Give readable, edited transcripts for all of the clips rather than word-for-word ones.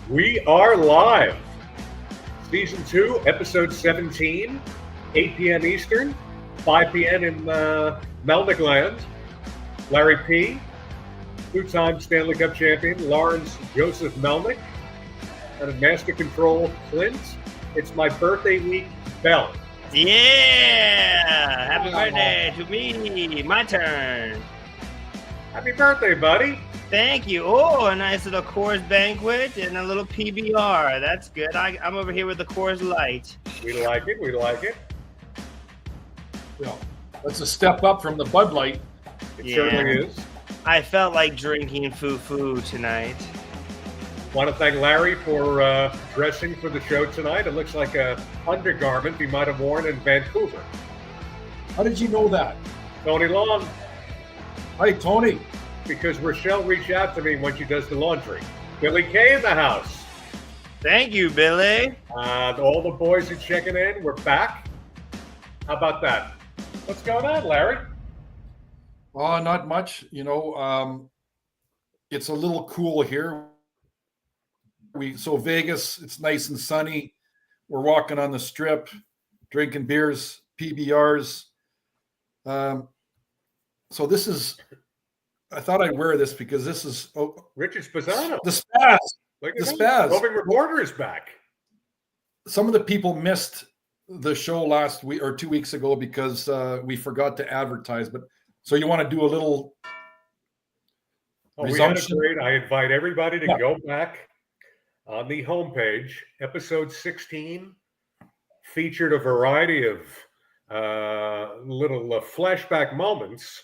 We are live. Season 2, Episode 17, 8 p.m. Eastern, 5 p.m. in Melnyk land. Larry P., two-time Stanley Cup champion, Lawrence Joseph Melnyk, and in Master Control, Clint. It's my birthday week, Bell. Yeah! Happy birthday to me. My turn. Happy birthday, buddy. Thank you. Oh, a nice little Coors Banquet and a little PBR. That's good. I'm over here with the Coors Light. We like it. We like it. Well, that's a step up from the Bud Light. It certainly is. I felt like drinking foo-foo tonight. Want to thank Larry for dressing for the show tonight. It looks like a undergarment he might have worn in Vancouver. How did you know that? Tony Long, Hi, Tony. because Rochelle reached out to me when she does the laundry. Billy Kay in the house. Thank you, Billy. All the boys are checking in. We're back. How about that? What's going on, Larry? Not much. It's a little cool here. So Vegas, it's nice and sunny. We're walking on the strip, drinking beers, PBRs. So this is, I thought I'd wear this because this is Richard Spazzano. the Spaz. Look at The him. Spaz. Roving reporter is back. Some of the people missed the show last week or 2 weeks ago because we forgot to advertise. But so you want to do a little resumption? We had a great. I invite everybody to go back on the homepage. Episode 16 featured a variety of little flashback moments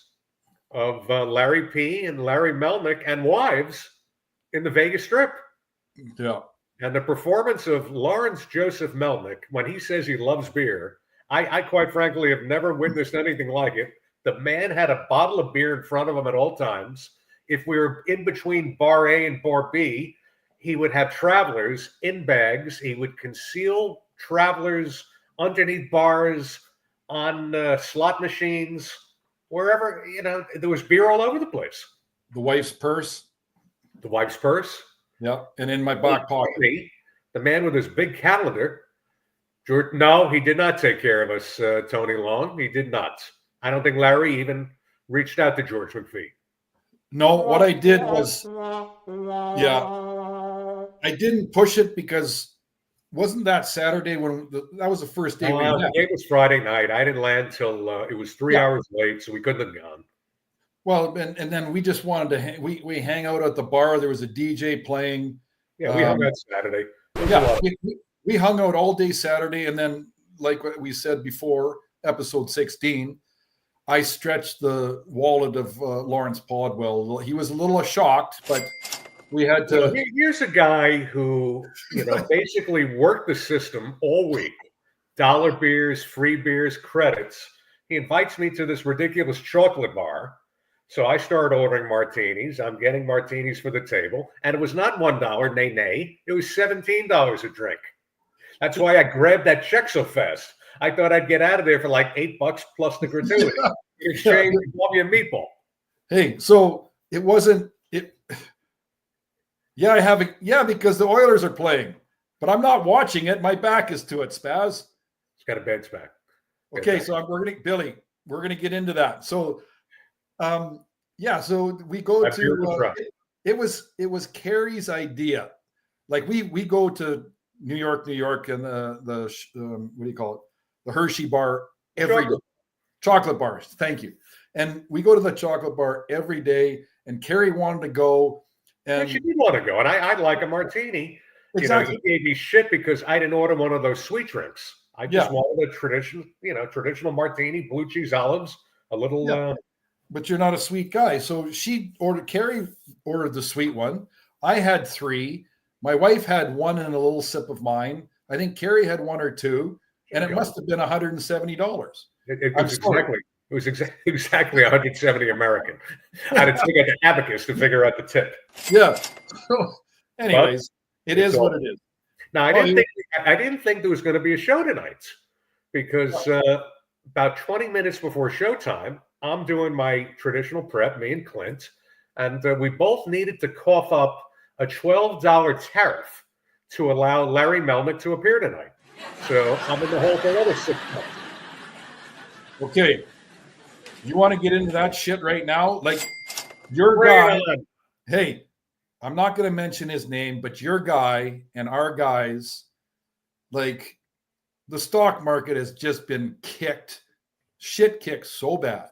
of Larry P. and Larry Melnyk and wives in the Vegas Strip. Yeah. And the performance of Lawrence Joseph Melnyk, when he says he loves beer, I quite frankly have never witnessed anything like it. The man had a bottle of beer in front of him at all times. If we were in between bar A and bar B, he would have travelers in bags. He would conceal travelers underneath bars, on slot machines, wherever, there was beer all over the place. The wife's purse. The wife's purse. Yeah. And in my back pocket. The man with his big calendar. George, no, he did not take care of us, Tony Long. He did not. I don't think Larry even reached out to George McPhee. No, what I did was, I didn't push it because wasn't that Saturday when that was the first day we met? It was Friday night. I didn't land till it was 3 hours late, so we couldn't have gone. Well, and then we just wanted to we hang out at the bar. There was a DJ playing. Yeah, we hung out Saturday. Yeah, we hung out all day Saturday, and then like what we said before, episode 16, I stretched the wallet of Lawrence Podwell. He was a little shocked, but we had to. Here's a guy who, basically worked the system all week. Dollar beers, free beers, credits. He invites me to this ridiculous chocolate bar. So I started ordering martinis. I'm getting martinis for the table. And it was not $1, nay. It was $17 a drink. That's why I grabbed that check so fast. I thought I'd get out of there for like $8 plus the gratuity. In exchange for coffee and meatball. Hey, so it wasn't it. Yeah, I have it. Yeah, because the Oilers are playing, but I'm not watching it. My back is to it, Spaz. It's got a bench back. Okay, so we're gonna get into that. So, so we go to. It was Carrie's idea. Like we go to New York, and the what do you call it? The Hershey bar every day. Chocolate bars. Thank you. And we go to the chocolate bar every day. And Carrie wanted to go. And she did want to go, and I'd like a martini. Exactly. He gave me shit because I didn't order one of those sweet drinks. I just wanted a traditional martini, blue cheese olives, a little. Yeah. But you're not a sweet guy, so Carrie ordered the sweet one. I had 3. My wife had 1 and a little sip of mine. I think Carrie had 1 or 2, and it must have been $170. It was exactly 170 American. I had to take it to Abacus to figure out the tip. Yeah. So, anyways, it is what it is. Now, I didn't think there was going to be a show tonight because about 20 minutes before showtime, I'm doing my traditional prep, me and Clint, and we both needed to cough up a $12 tariff to allow Larry Melnyk to appear tonight. So I'm in the hole for another 6 months. Okay. You want to get into that shit right now? Like your guy, hey, I'm not going to mention his name, but your guy and our guys, like the stock market has just been kicked so bad.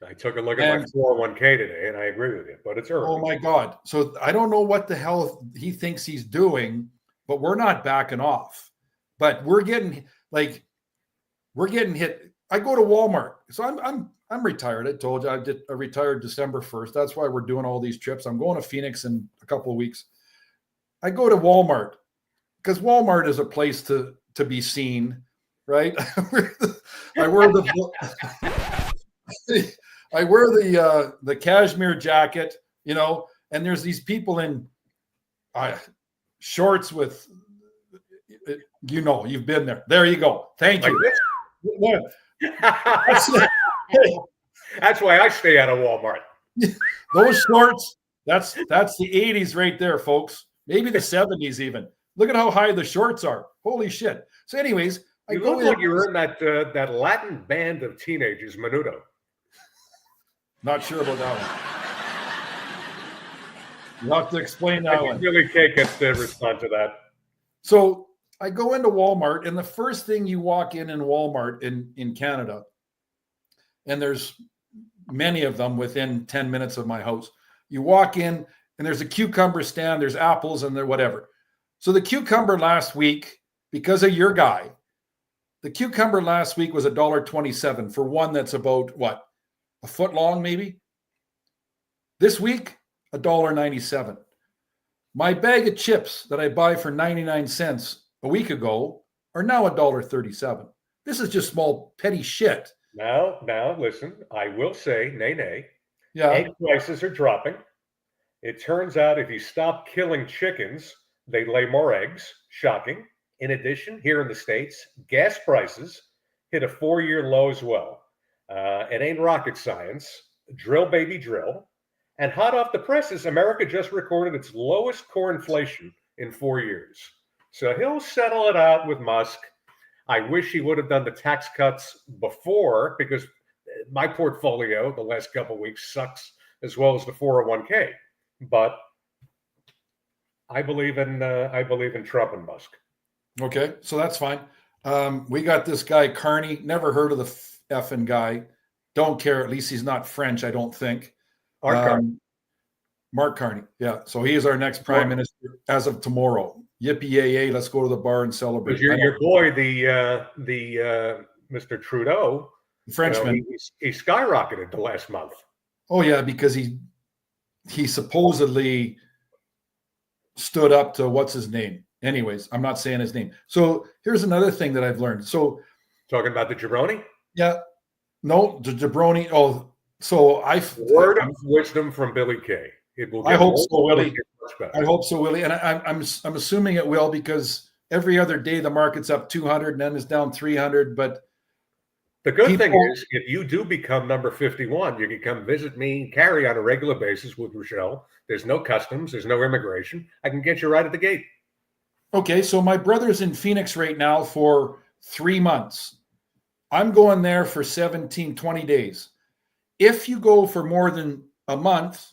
I took a look at my 401k today, and I agree with you, but it's early. Oh my God. So I don't know what the hell he thinks he's doing, but we're not backing off. But we're getting hit. I go to Walmart. So I'm retired. I told you I retired December 1st. That's why we're doing all these trips. I'm going to Phoenix in a couple of weeks. I go to Walmart because Walmart is a place to be seen, right? I wear the cashmere jacket, you know, and there's these people in shorts with, you know, you've been there. There you go. Thank you. That's why I stay out of Walmart. Those shorts, that's the 80s right there, folks. Maybe the 70s even. Look at how high the shorts are. Holy shit. So anyways, you look like you were in that Latin band of teenagers, Menudo. Not sure about that one. You'll have to explain that one. Really can't get to respond to that. So I go into Walmart, and the first thing you walk in Walmart in Canada, and there's many of them within 10 minutes of my house. You walk in, and there's a cucumber stand, there's apples, and there whatever. So the cucumber last week, because of your guy, the cucumber last week was $1.27 for one that's about what? A foot long, maybe? This week, $1.97. My bag of chips that I buy for 99 cents a week ago are now $1.37. This is just small, petty shit. Now, listen, I will say, nay. Yeah. Egg prices are dropping. It turns out if you stop killing chickens, they lay more eggs. Shocking. In addition, here in the States, gas prices hit a 4-year low as well. It ain't rocket science. Drill, baby, drill. And hot off the presses, America just recorded its lowest core inflation in 4 years. So he'll settle it out with Musk. I wish he would have done the tax cuts before, because my portfolio the last couple of weeks sucks, as well as the 401k. But I believe in Trump and Musk. Okay, so that's fine. We got this guy Carney. Never heard of the effing guy. Don't care. At least he's not French, I don't think. Mark Carney. Yeah. So he is our next prime minister as of tomorrow. Yippee yay! Let's go to the bar and celebrate. Your boy, the Mr. Trudeau, the Frenchman, he skyrocketed the last month. Oh yeah, because he supposedly stood up to what's his name. Anyways, I'm not saying his name. So here's another thing that I've learned. So talking about the jabroni? Yeah. No, the jabroni. Oh, so word of wisdom from Billy Kay. It will. I hope so, Willie. I hope so, Willie. And I'm assuming it will, because every other day the market's up 200 and then it's down 300. But the good thing is, if you do become number 51, you can come visit me, carry on a regular basis with Rochelle. There's no customs. There's no immigration. I can get you right at the gate. Okay, so my brother's in Phoenix right now for 3 months. I'm going there for 17, 20 days. If you go for more than a month,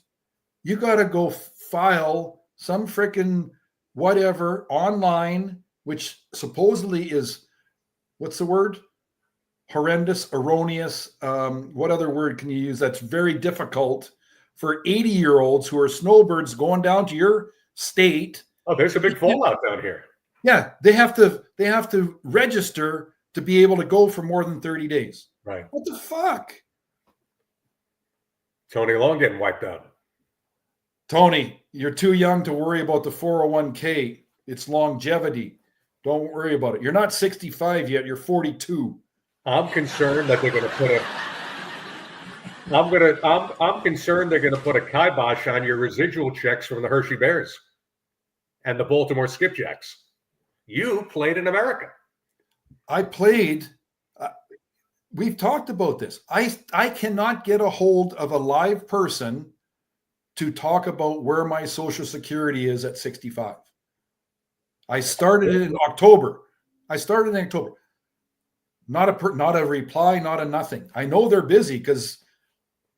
you got to go file some freaking whatever online, which supposedly is, what's the word? Horrendous, erroneous. What other word can you use that's very difficult for 80-year-olds who are snowbirds going down to your state? Oh, there's a big fallout down here. Yeah, they have to register to be able to go for more than 30 days. Right. What the fuck? Tony Long getting wiped out. Tony, you're too young to worry about the 401k. It's longevity. Don't worry about it. You're not 65 yet. You're 42. I'm concerned that they're going to put a. I'm concerned they're going to put a kibosh on your residual checks from the Hershey Bears and the Baltimore Skipjacks. You played in America. I played. We've talked about this. I cannot get a hold of a live person to talk about where my Social Security is at 65. I started it in October. Not a reply, not a nothing. I know they're busy because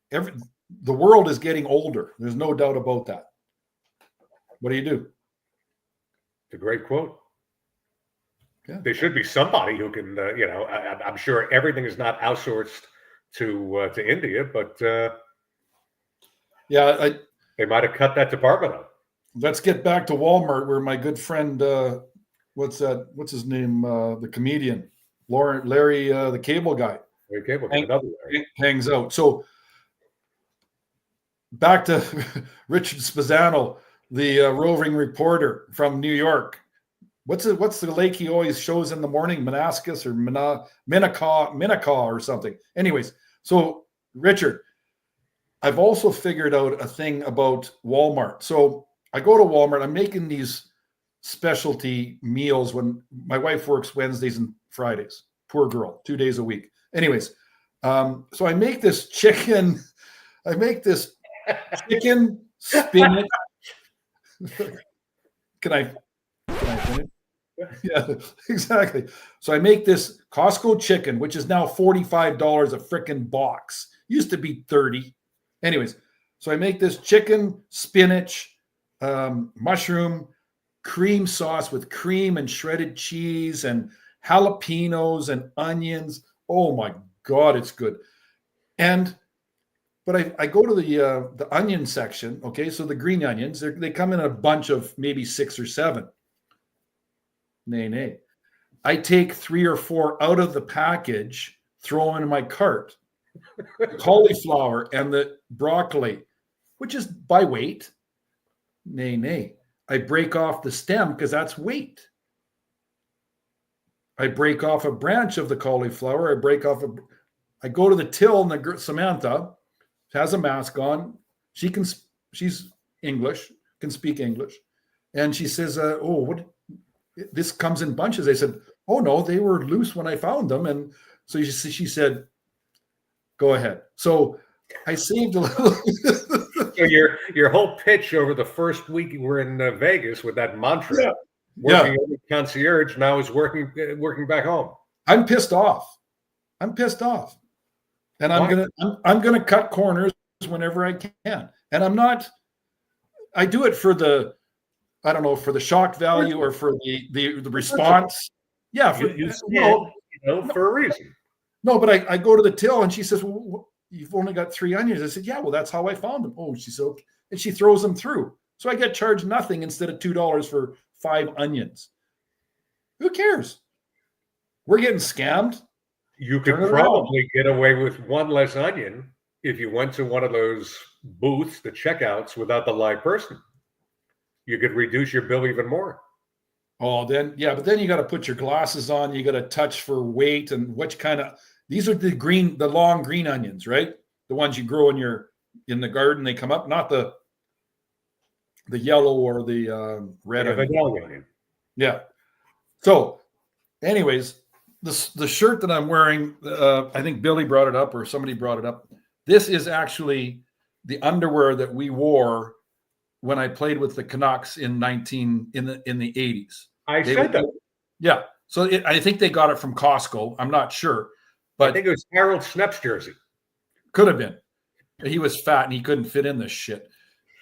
the world is getting older. There's no doubt about that. What do you do? It's a great quote. Yeah. There should be somebody who can, I'm sure everything is not outsourced to India, but they might have cut that department out. Let's get back to Walmart, where my good friend, what's his name? The comedian, Larry, the cable guy, hangs out. So back to Richard Spezzano, the roving reporter from New York. What's the lake he always shows in the morning? Manassas or Minnecaw or something. Anyways, so Richard, I've also figured out a thing about Walmart. So I go to Walmart. I'm making these specialty meals when my wife works Wednesdays and Fridays. Poor girl, 2 days a week. Anyways, so I make this chicken. Spinach. Can I finish? Yeah, exactly. So I make this Costco chicken, which is now $45 a freaking box. Used to be 30. Anyways, so I make this chicken, spinach, mushroom, cream sauce with cream and shredded cheese and jalapenos and onions. Oh my God, it's good. But I go to the onion section. Okay, so the green onions, they come in a bunch of maybe 6 or 7. Nay. I take 3 or 4 out of the package, throw them in my cart. The cauliflower and the broccoli, which is by weight. Nay. I break off the stem because that's weight. I break off a branch of the cauliflower. I go to the till, and Samantha has a mask on. She's English, can speak English. And she says, this comes in bunches. I said, oh no, they were loose when I found them. And so she said, go ahead. So I saved a little. So your whole pitch over the first week you were in Vegas with that mantra, working as a concierge, now is working back home. I'm pissed off. And I'm gonna cut corners whenever I can. And I do it for the shock value or for the response. Yeah, for a reason. No, but I go to the till and she says, well, you've only got 3 onions. I said, yeah, well, that's how I found them. Oh, she said, okay. And she throws them through. So I get charged nothing instead of $2 for 5 onions. Who cares? We're getting scammed. You could probably get away with 1 less onion if you went to one of those booths, the checkouts, without the live person. You could reduce your bill even more. Oh, but then you got to put your glasses on. You got to touch for weight and which kind of. These are the long green onions, right? The ones you grow in the garden. They come up, not the yellow or the red onion. Yeah. So, anyways, the shirt that I'm wearing, I think Billy brought it up or somebody brought it up. This is actually the underwear that we wore when I played with the Canucks in the 80s. I said that. Yeah. So I think they got it from Costco. I'm not sure. But I think it was Harold Snep's jersey. Could have been. He was fat and he couldn't fit in this shit.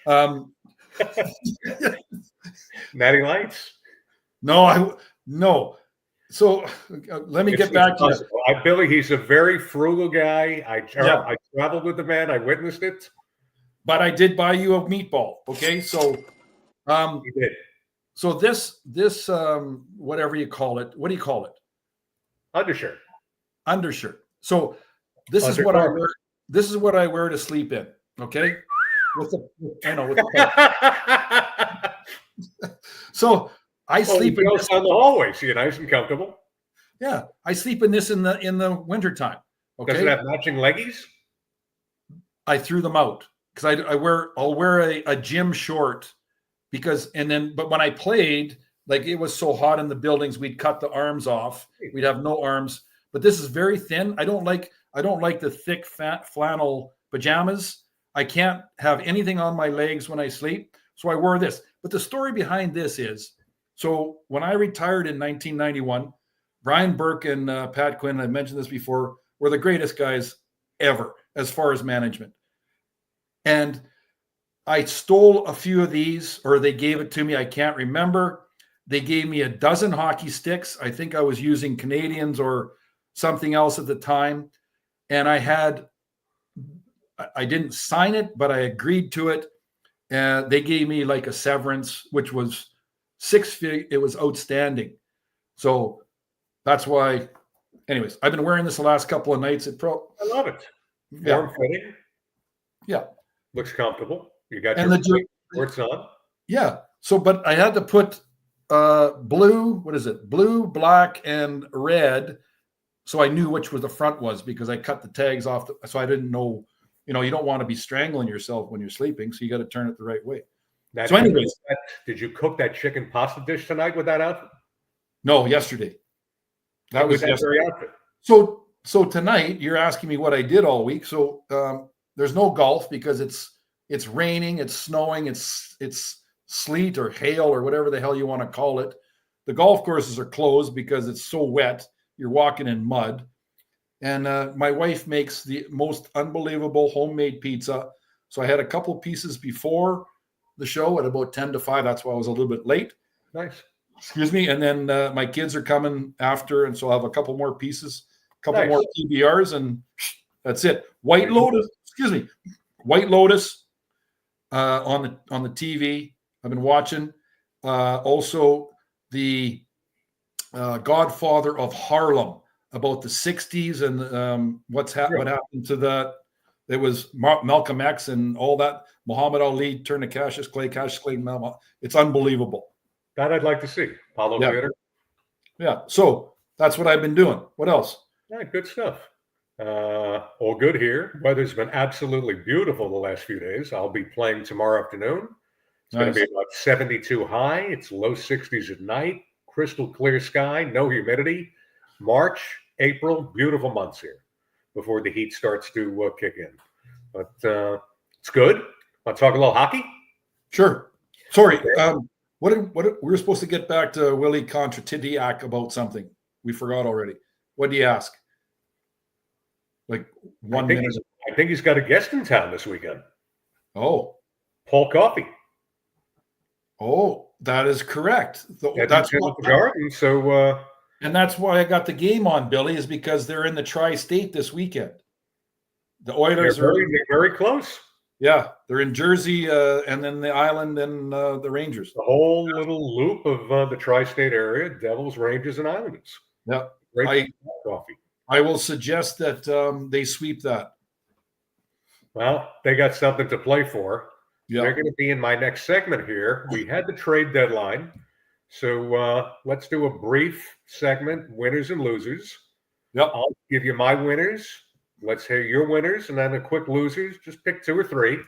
Natty Lights? No. So let me get back to you. Billy, he's a very frugal guy. I traveled with the man. I witnessed it. But I did buy you a meatball. Okay. So you did. So this whatever you call it, what do you call it? Undershirt. So this is what I wear. This is what I wear to sleep in. Okay. So I sleep in this down the hallway, so you're nice and comfortable. Yeah, I sleep in this in the wintertime. Okay. Does it have matching leggies? I threw them out because I'll wear a gym short but when I played, like it was so hot in the buildings, we'd cut the arms off. We'd have no arms. But this is very thin. I don't like the thick, fat flannel pajamas. I can't have anything on my legs when I sleep. So I wore this. But the story behind this is So when I retired in 1991, Brian Burke and Pat Quinn, I mentioned this before, were the greatest guys ever as far as management. And I stole a few of these, or they gave it to me. I can't remember. They gave me a dozen hockey sticks. I think I was using Canadians or something else at the time. And I didn't sign it, but I agreed to it. They gave me like a severance, which was it was outstanding. So that's why, anyways, I've been wearing this the last couple of nights at Pro. I love it. Yeah. Form fitting. Yeah. Looks comfortable. You got and your shorts on. Yeah. So, but I had to put blue, what is it? Blue, black, and red. So I knew which was the front was, because I cut the tags off. So I didn't know, you don't want to be strangling yourself when you're sleeping. So you got to turn it the right way. So anyways. Did you cook that chicken pasta dish tonight with that outfit? No, yesterday. That was yesterday. Outfit. So tonight you're asking me what I did all week. So there's no golf because it's raining, it's snowing, it's sleet or hail or whatever the hell you want to call it. The golf courses are closed because it's so wet. You're walking in mud. And my wife makes the most unbelievable homemade pizza. So I had a couple pieces before the show at about 10 to 5. That's why I was a little bit late. Nice. Excuse me. And then my kids are coming after. And so I'll have a couple more pieces, a couple nice. more PBRs, and that's it. White Lotus on the TV. I've been watching. Also, the Godfather of Harlem, about the 60s and what happened to that. It was Malcolm X and all that. Muhammad Ali turned to Cassius Clay. It's unbelievable. That I'd like to see. Apollo Theater. Yeah. So that's what I've been doing. What else? Yeah, good stuff. All good here. Weather's been absolutely beautiful the last few days. I'll be playing tomorrow afternoon. It's going to be about 72 high. It's low 60s at night. Crystal clear sky. No humidity. March, April, beautiful months here before the heat starts to kick in. But it's good. Want to talk a little hockey? Sure. Sorry. What we were supposed to get back to Willie Contratidiak about something. We forgot already. What do you ask? Like 1 minute. I think he's got a guest in town this weekend. Oh. Paul Coffey. Oh, that is correct. That's the garden. So and that's why I got the game on, Billy, is because they're in the tri-state this weekend. The Oilers they're very close. Yeah, they're in Jersey, and then the Island and the Rangers. The whole little loop of the tri-state area: Devils, Rangers, and Islanders. Yeah, great coffee. I will suggest that they sweep that. Well, they got something to play for. Yeah. They're going to be in my next segment here. We had the trade deadline. So let's do a brief segment, winners and losers. Yep. I'll give you my winners. Let's hear your winners, and then a quick losers. Just pick 2 or 3.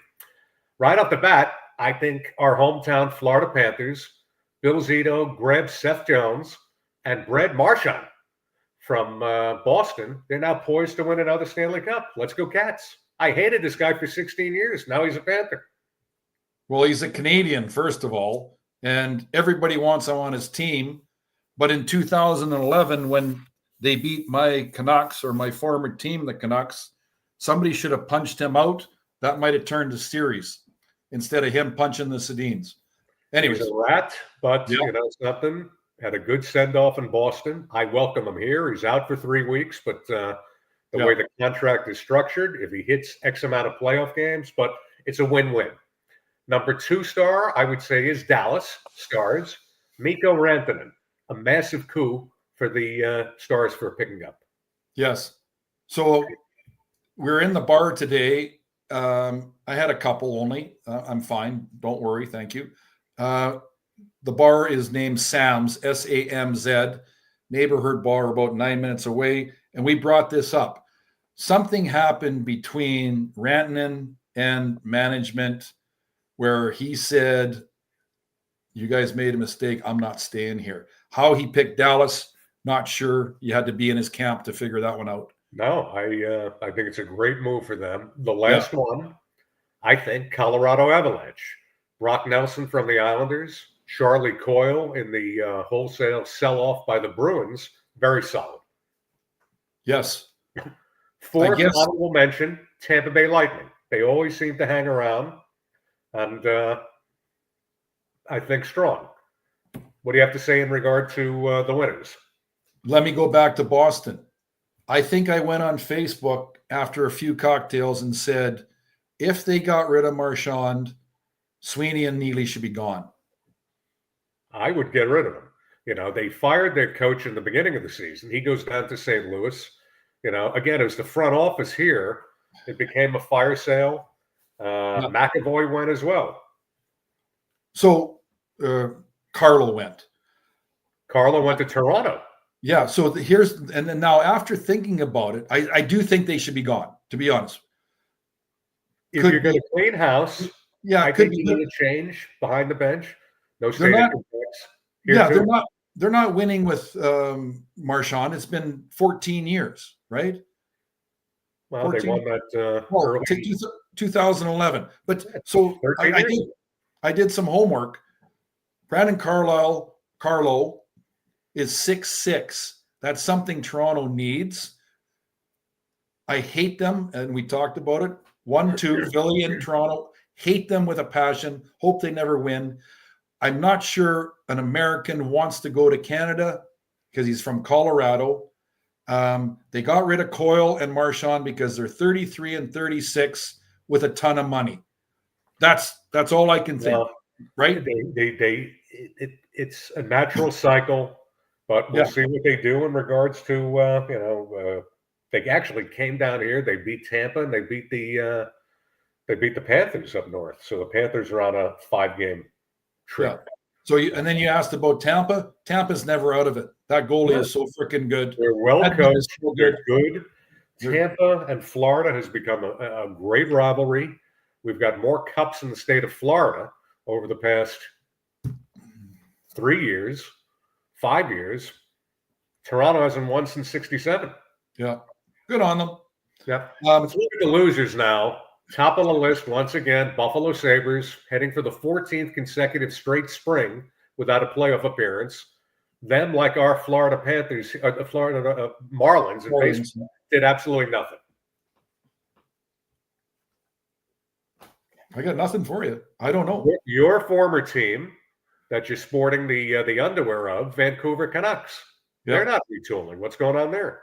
Right off the bat, I think our hometown Florida Panthers, Bill Zito, grabbed Seth Jones, and Brad Marchand from Boston. They're now poised to win another Stanley Cup. Let's go Cats. I hated this guy for 16 years. Now he's a Panther. Well, he's a Canadian, first of all, and everybody wants him on his team. But in 2011, when they beat my Canucks, or my former team, the Canucks, somebody should have punched him out. That might have turned the series instead of him punching the Sedins. Anyways. He's a rat, but something. Had a good send-off in Boston. I welcome him here. He's out for 3 weeks, but the way the contract is structured, if he hits X amount of playoff games, but it's a win-win. Number 2 star, I would say, is Dallas Stars. Mikko Rantanen, a massive coup for the Stars for picking up. Yes. So we're in the bar today. I had a couple only. I'm fine. Don't worry. Thank you. The bar is named Sam's, SAMZ, neighborhood bar about 9 minutes away. And we brought this up. Something happened between Rantanen and management where he said, you guys made a mistake. I'm not staying here. How he picked Dallas, not sure. You had to be in his camp to figure that one out. No, I think it's a great move for them. The last one, I think, Colorado Avalanche. Brock Nelson from the Islanders, Charlie Coyle in the wholesale sell-off by the Bruins, very solid. Yes. Fourth honorable mention, Tampa Bay Lightning. They always seem to hang around, and I think strong. What do you have to say in regard to the winners? Let me go back to Boston. I think I went on Facebook after a few cocktails and said, if they got rid of Marchand, Sweeney and Neely should be gone. I would get rid of them. You know, they fired their coach in the beginning of the season. He goes down to St. Louis. You know, again, it was the front office here. It became a fire sale. McAvoy went as well. So Carlo went. Carlo went to Toronto. Yeah. So and then now after thinking about it, I do think they should be gone, to be honest. If you're going to clean house, I think you need a change behind the bench. No state they're not winning with Marchand. It's been 14 years, right? Well, 14, they won that early 2011. But so I did some homework. Brandon Carlo is 6'6". That's something Toronto needs. I hate them, and we talked about it. 1-2, Philly and Toronto. Hate them with a passion. Hope they never win. I'm not sure an American wants to go to Canada because he's from Colorado. They got rid of Coyle and Marchand because they're 33 and 36 with a ton of money. That's all I can think. Right? It's a natural cycle, but we'll see what they do in regards to they actually came down here. They beat Tampa and they beat the Panthers up north. So the Panthers are on a 5-game trip. Yeah. So then you asked about Tampa. Tampa's never out of it. That goalie is so freaking good. They're well coached. They're good. Tampa and Florida has become a great rivalry. We've got more cups in the state of Florida over the past 3 years, 5 years. Toronto hasn't won since '67. Yeah. Good on them. Yeah. Let's look at the losers now. Top of the list, once again, Buffalo Sabres heading for the 14th consecutive straight spring without a playoff appearance. Them, like our Florida Panthers, the Florida Marlins, in baseball, did absolutely nothing. I got nothing for you. I don't know. Your former team that you're sporting the underwear of, Vancouver Canucks. Yep. They're not retooling. What's going on there?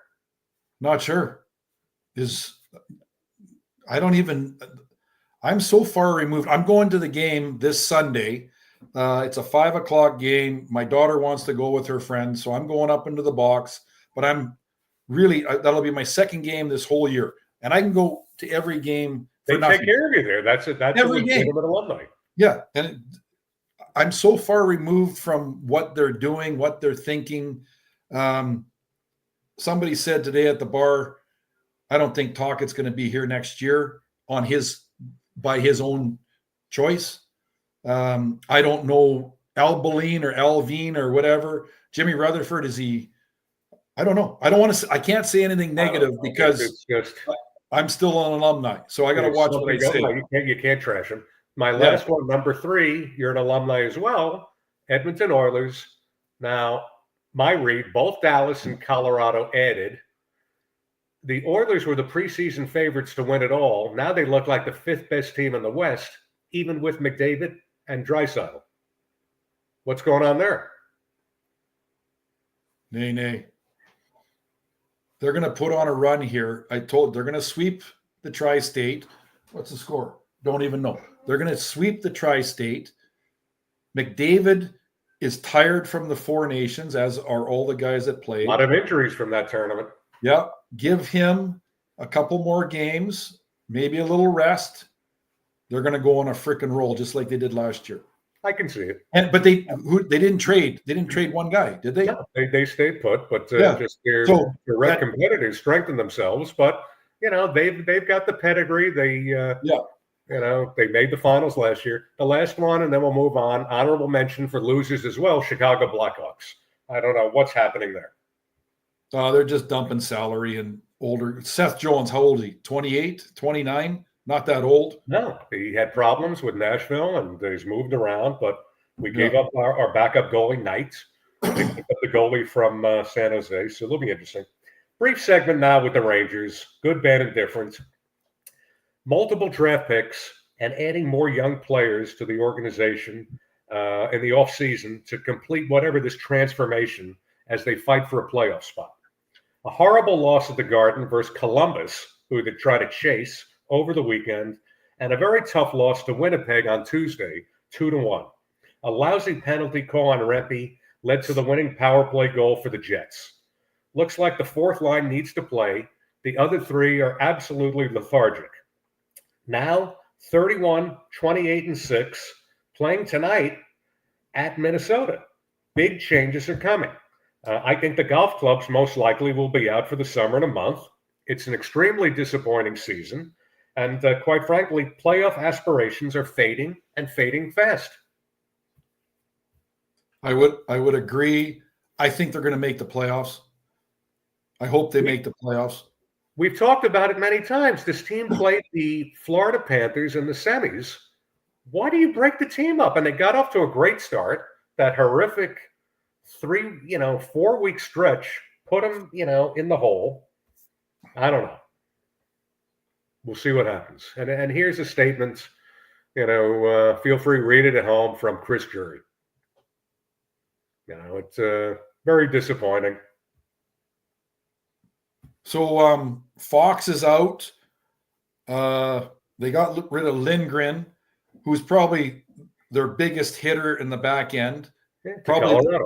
Not sure. I'm so far removed. I'm going to the game this Sunday. It's a 5:00 game. My daughter wants to go with her friends, so I'm going up into the box. But I'm really that'll be my second game this whole year, and I can go to every game. They take care of you there. That's every game. Alumni. Yeah, and I'm so far removed from what they're doing, what they're thinking. Somebody said today at the bar, I don't think Tocchet's going to be here next year by his own choice. I don't know Albeline or Alvine or whatever. Jimmy Rutherford, is he? I don't know. I can't say anything negative because I'm still an alumni. So I got to watch what I say. You can't trash him. My last one, number 3, you're an alumni as well. Edmonton Oilers. Now, my read, both Dallas and Colorado added. The Oilers were the preseason favorites to win it all. Now they look like the 5th best team in the West, even with McDavid and Draisaitl. What's going on there? Nay. They're going to put on a run here. They're going to sweep the Tri-State. What's the score? Don't even know. They're going to sweep the Tri-State. McDavid is tired from the Four Nations, as are all the guys that played. A lot of injuries from that tournament. Yeah. Give him a couple more games, maybe a little rest. They're going to go on a freaking roll just like they did last year. I can see it. But they didn't trade. They didn't trade one guy, did they? No, they stayed put, but just their direct competitors strengthened themselves. But they've got the pedigree. They they made the finals last year. The last one, and then we'll move on. Honorable mention for losers as well, Chicago Blackhawks. I don't know what's happening there. They're just dumping salary and older. Seth Jones, how old is he? 28, 29? Not that old. No, he had problems with Nashville and he's moved around, but We gave up our backup goalie, Knight. They picked up the goalie from San Jose, so it'll be interesting. Brief segment now with the Rangers. Good, bad, and different. Multiple draft picks and adding more young players to the organization in the offseason to complete whatever this transformation as they fight for a playoff spot. A horrible loss at the Garden versus Columbus, who they try to chase over the weekend, and a very tough loss to Winnipeg on Tuesday, 2-1. A lousy penalty call on Rempe led to the winning power play goal for the Jets. Looks like the fourth line needs to play. The other three are absolutely lethargic. Now, 31, 28, and 6, playing tonight at Minnesota. Big changes are coming. I think the golf clubs most likely will be out for the summer in a month. It's an extremely disappointing season. And quite frankly, playoff aspirations are fading and fading fast. I would agree. I think they're going to make the playoffs. I hope they make the playoffs. We've talked about it many times. This team played the Florida Panthers in the semis. Why do you break the team up? And they got off to a great start. That horrific 4-week stretch put them, in the hole. I don't know. We'll see what happens. And here's a statement, feel free to read it at home from Chris Jury. It's very disappointing. So Fox is out. They got rid of Lindgren, who's probably their biggest hitter in the back end. Yeah, probably Colorado.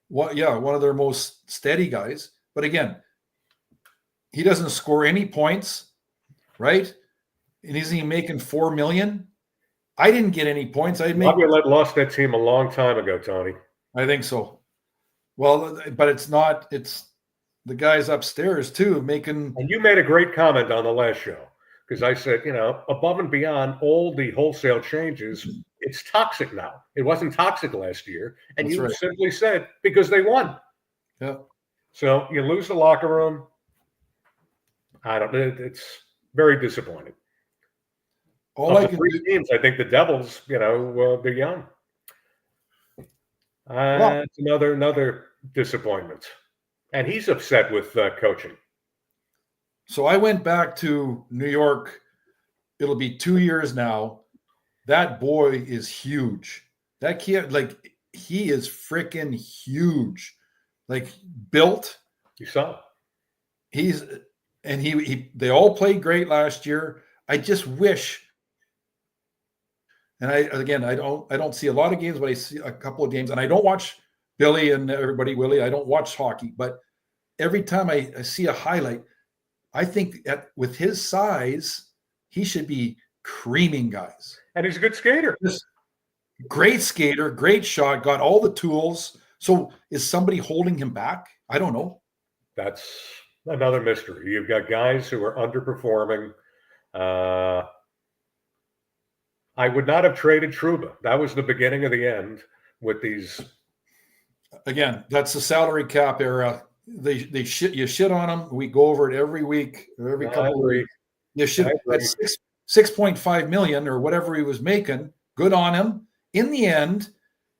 One of their most steady guys. But again, he doesn't score any points, right? And isn't he making $4 million? I didn't get any points. Lost that team a long time ago, Tony. I think so. Well, but it's not. It's the guys upstairs too making. And you made a great comment on the last show because I said, above and beyond all the wholesale changes, it's toxic now. It wasn't toxic last year, and That's you right. simply said because they won. Yeah. So you lose the locker room. It's very disappointing. Three teams, I think the Devils, they're young. It's another disappointment. And he's upset with coaching. So I went back to New York. It'll be 2 years now. That boy is huge. That kid, he is freaking huge. Built. You saw. They all played great last year. I just wish. And I don't see a lot of games, but I see a couple of games, and I don't watch Billy and everybody, Willie. I don't watch hockey, but every time I see a highlight, I think that with his size, he should be creaming guys. And he's a good skater. Great skater, great shot, got all the tools. So is somebody holding him back? I don't know. That's another mystery. You've got guys who are underperforming. I would not have traded Trouba. That was the beginning of the end with these. Again, that's the salary cap era. You shit on them. We go over it every week or every couple of weeks. You should at $6.5 million or whatever he was making. Good on him. In the end,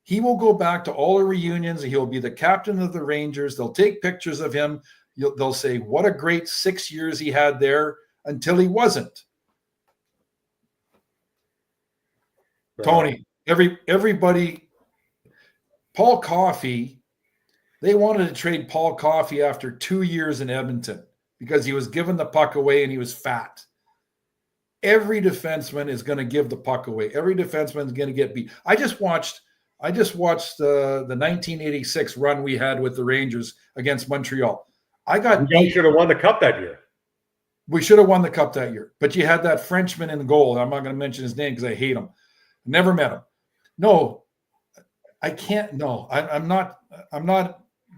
he will go back to all the reunions. He'll be the captain of the Rangers. They'll take pictures of him. They'll say what a great 6 years he had there until he wasn't. Tony, everybody, Paul Coffey, they wanted to trade Paul Coffey after 2 years in Edmonton because he was giving the puck away and he was fat. Every defenseman is going to give the puck away. Every defenseman is going to get beat. I just watched the 1986 run we had with the Rangers against Montreal. You should have won the cup that year. We should have won the cup that year. But you had that Frenchman in the goal. I'm not going to mention his name because I hate him. Never met him. No, I can't. No, I'm not.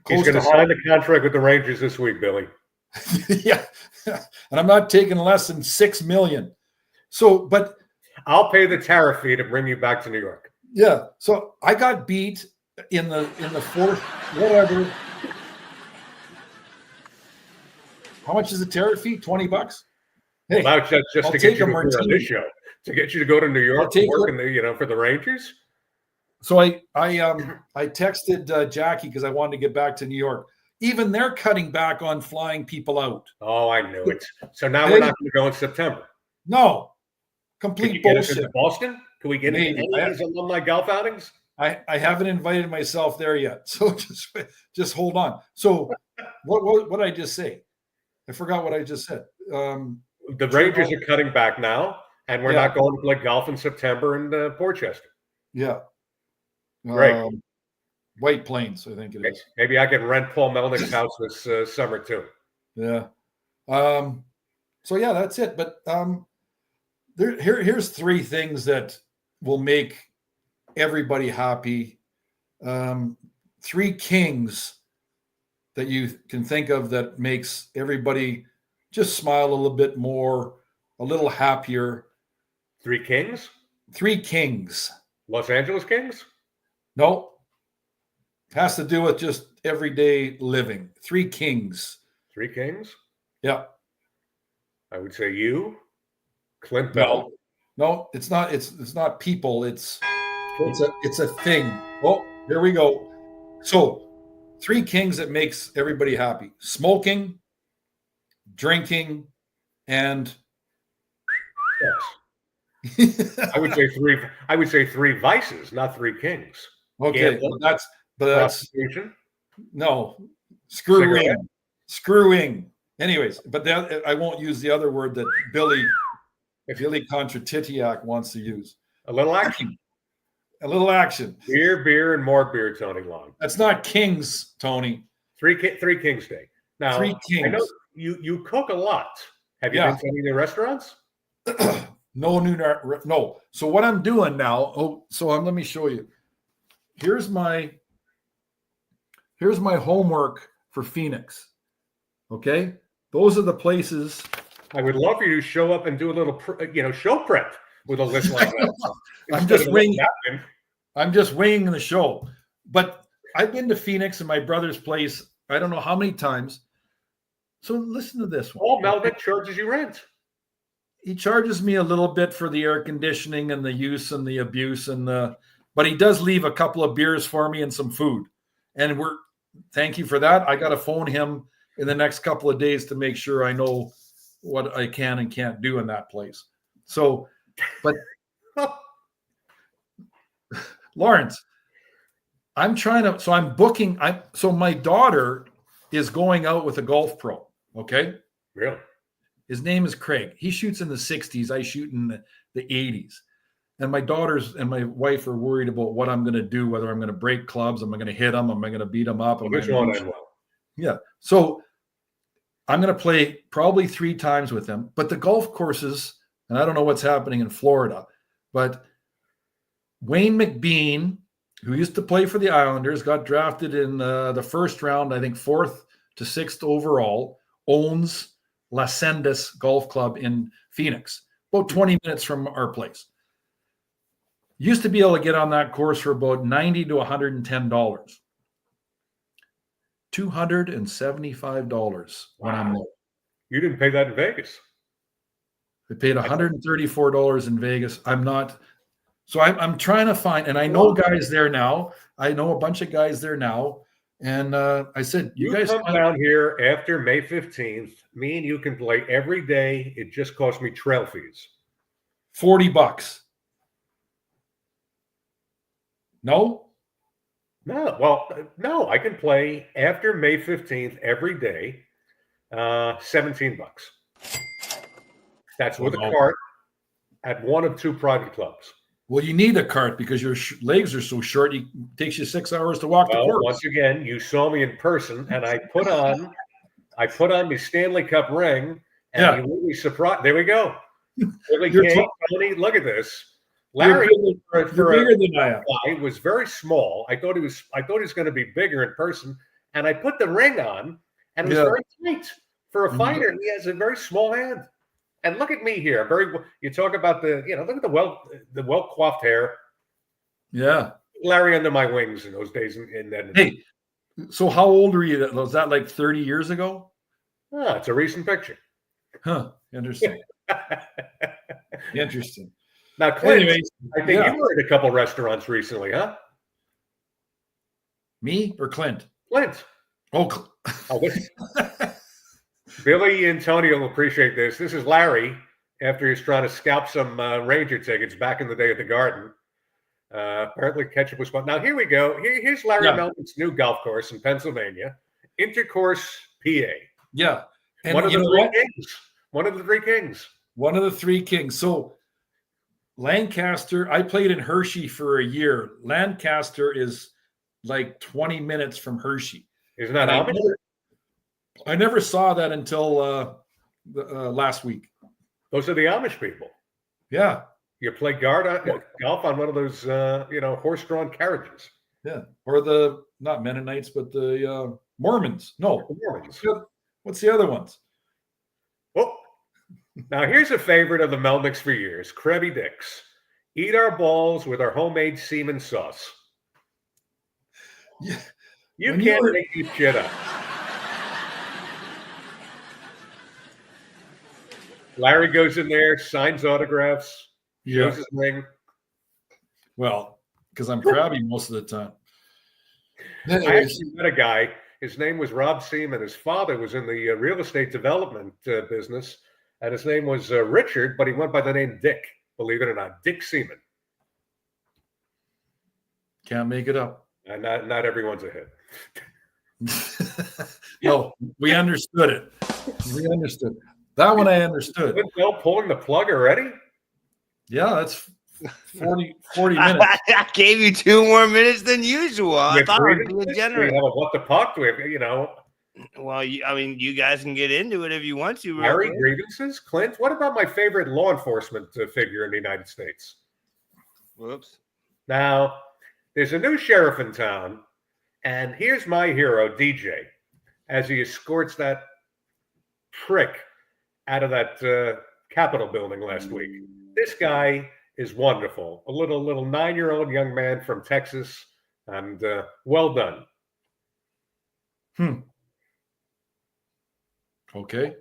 He's going to sign the contract with the Rangers this week, Billy. Yeah, and I'm not taking less than $6 million. So, but I'll pay the tariff fee to bring you back to New York. Yeah. So I got beat in the fourth. Whatever. How much is the tariff fee? $20. Hey, well, that's just to get you to on this show. To get you to go to New York to work for the Rangers? So I texted Jackie because I wanted to get back to New York. Even they're cutting back on flying people out. Oh, I knew it. So now we're not going to go in September. No, Can complete you get us bullshit. into Boston? Can we get into any of these alumni golf outings? I haven't invited myself there yet, so just hold on. So what I just say? I forgot what I just said. The Rangers are cutting back now, and we're not going to play golf in September in Portchester. Yeah, Great. White Plains, I think it is. Maybe I can rent Paul Melnyk's house this summer too. Yeah. So yeah, that's it. But here's three things that will make everybody happy. Three kings that you can think of that makes everybody just smile a little bit more, a little happier. Three kings? Three kings. Los Angeles Kings? No. Has to do with just everyday living. Three kings. Three kings? Yeah. I would say you, Clint Bell. No, it's not. It's not people. It's a thing. Oh, here we go. So, three kings that makes everybody happy: smoking, drinking, and yes. I would say three. I would say three vices, not three kings. Okay, that's prostitution. No, screwing. Anyways, but I won't use the other word that Billy Contratitiak wants to use. A little action. A little action. Beer, and more beer, Tony Long. That's not Kings, Tony. Three Kings Day. Now, Three Kings. I know you cook a lot. Have you been to any of the restaurants? No. So what I'm doing now, let me show you. Here's my homework for Phoenix. Okay? Those are the places. I would love for you to show up and do a little, show prep with a list like that. I'm just winging the show. But I've been to Phoenix and my brother's place, I don't know how many times. So listen to this one. Paul Melnyk charges you rent. He charges me a little bit for the air conditioning and the use and the abuse but he does leave a couple of beers for me and some food. And thank you for that. I got to phone him in the next couple of days to make sure I know what I can and can't do in that place. So, but Lawrence, I'm booking. So my daughter is going out with a golf pro. Okay. Really? His name is Craig. He shoots in the 60s. I shoot in the 80s. And my daughters and my wife are worried about what I'm going to do, whether I'm going to break clubs, am I going to hit them, am I going to beat them up? Yeah. So I'm going to play probably 3 times with them. But the golf courses, and I don't know what's happening in Florida, but Wayne McBean, who used to play for the Islanders, got drafted in the first round, I think 4th to 6th overall, owns La Sendas Golf Club in Phoenix, about 20 minutes from our place. Used to be able to get on that course for about $90 to $110. $275 when I'm there. You didn't pay that in Vegas. I paid $134 in Vegas. I'm trying to find, and I know guys there now. I know a bunch of guys there now. And I said, you guys come down here after May 15th. Me and you can play every day. It just cost me trail fees. $40. No? No. I can play after May 15th every day. $17. That's with a cart at one of 2 private clubs. Well, you need a cart because your legs are so short. It takes you 6 hours to walk the course. Once again, you saw me in person, and I put on the Stanley Cup ring, and you will be surprised. There we go. Tony, look at this. Larry, you're bigger than I am. He was very small. I thought he was going to be bigger in person, and I put the ring on, and it was very tight for a fighter. And he has a very small hand. And look at me here. You talk about look at the well coiffed hair. Yeah, Larry under my wings in those days. Hey, so how old were you? Was that like 30 years ago? It's a recent picture. Huh. Interesting. Interesting. Now, Clint, anyways, I think you were at a couple restaurants recently, huh? Me or Clint? Clint. Oh, Billy and Tony will appreciate this. This is Larry after he's trying to scalp some Ranger tickets back in the day at the Garden. Apparently ketchup was fun. Now here we go. Here's Larry Melnyk's new golf course in Pennsylvania, Intercourse, PA. Yeah. And One of the three kings. One of the three kings. One of the three kings. So Lancaster, I played in Hershey for a year. Lancaster is like 20 minutes from Hershey. Isn't that Amish? I never saw that until last week. Those are the Amish people. Yeah. You play golf on one of those, horse-drawn carriages. Yeah. Or the, not Mennonites, but the Mormons. No. The Mormons. What's the other ones? Oh, now here's a favorite of the Melnyks for years, Krabby Dicks. Eat our balls with our homemade semen sauce. Yeah. You can't make this shit up. Larry goes in there, signs autographs, shows his ring. Well, because I'm crabby most of the time. I actually met a guy. His name was Rob Seaman. His father was in the real estate development business, and his name was Richard, but he went by the name Dick, believe it or not. Dick Seaman. Can't make it up. And not everyone's a hit. No, we understood it. We understood. That one I understood. Bill pulling the plug already? Yeah, that's 40 minutes. I gave you 2 more minutes than usual. I thought I was being generous. Do we have a what the puck? Do we have, Well, you guys can get into it if you want to. Harry, grievances? Clint? What about my favorite law enforcement figure in the United States? Whoops. Now, there's a new sheriff in town, and here's my hero, DJ, as he escorts that prick out of that Capitol building last week. This guy is wonderful. A little 9-year-old young man from Texas, and well done. Okay.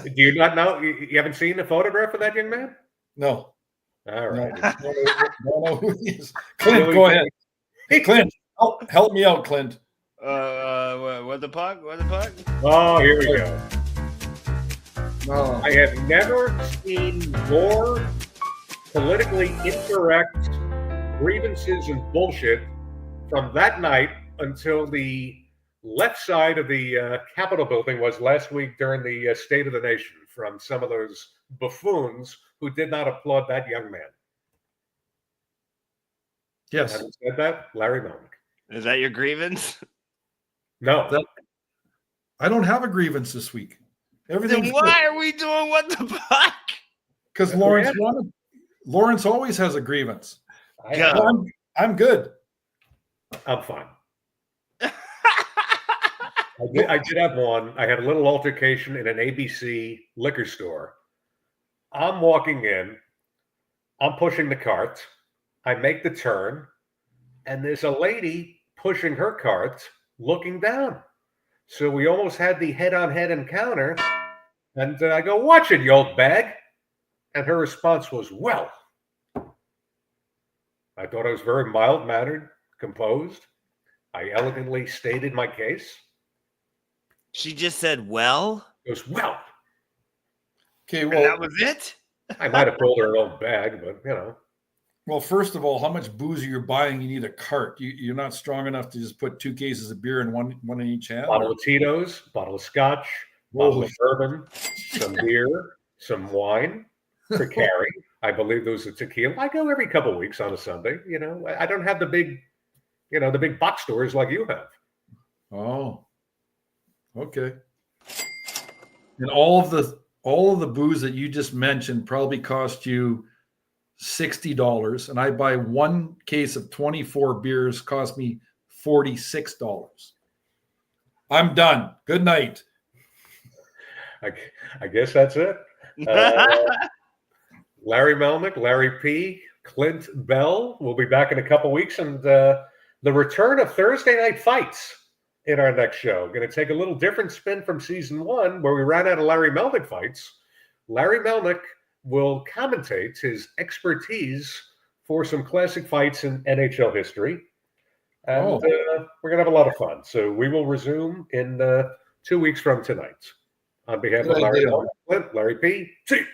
Do you not know? You haven't seen the photograph of that young man? No. All right. No, who he is. Clint, go ahead. Hey, Clint, help me out, Clint. What the puck? Oh, here we go. No. I have never seen more politically incorrect grievances and bullshit from that night until the left side of the Capitol building was last week during the State of the Nation from some of those buffoons who did not applaud that young man. Yes. Having said that, Larry Melnyk. Is that your grievance? No. I don't have a grievance this week. Everything. Then why are we doing what the fuck? Because Lawrence always has a grievance. I'm good. I'm fine. I did have one. I had a little altercation in an ABC liquor store. I'm walking in. I'm pushing the cart. I make the turn. And there's a lady pushing her cart looking down. So we almost had the head-on-head encounter. And I go, "Watch it, you old bag." And her response was, "Well." I thought I was very mild-mannered, composed. I elegantly stated my case. She just said, "Well." It was, "Well." Okay, well, and that was it. I might have pulled her an old bag, but Well, first of all, how much booze are you buying? You need a cart. You're not strong enough to just put 2 cases of beer in one in each hand. Bottle of Tito's, bottle of scotch, bottle of bourbon, some beer, some wine for carry. I believe those are tequila. I go every couple of weeks on a Sunday. I don't have the big, the big box stores like you have. Oh, okay. And all of the booze that you just mentioned probably cost you $60, and I buy 1 case of 24 beers, cost me $46. I'm done. Good night. I guess that's it. Larry Melnyk, Larry P, Clint Bell will be back in a couple weeks, and the return of Thursday night fights in our next show. Going to take a little different spin from season 1, where we ran out of Larry Melnyk fights. Larry Melnyk will commentate his expertise for some classic fights in NHL history. And Oh. we're going to have a lot of fun. So we will resume in 2 weeks from tonight. On behalf Good of Larry idea. Melnyk, Clint, Larry P. See you.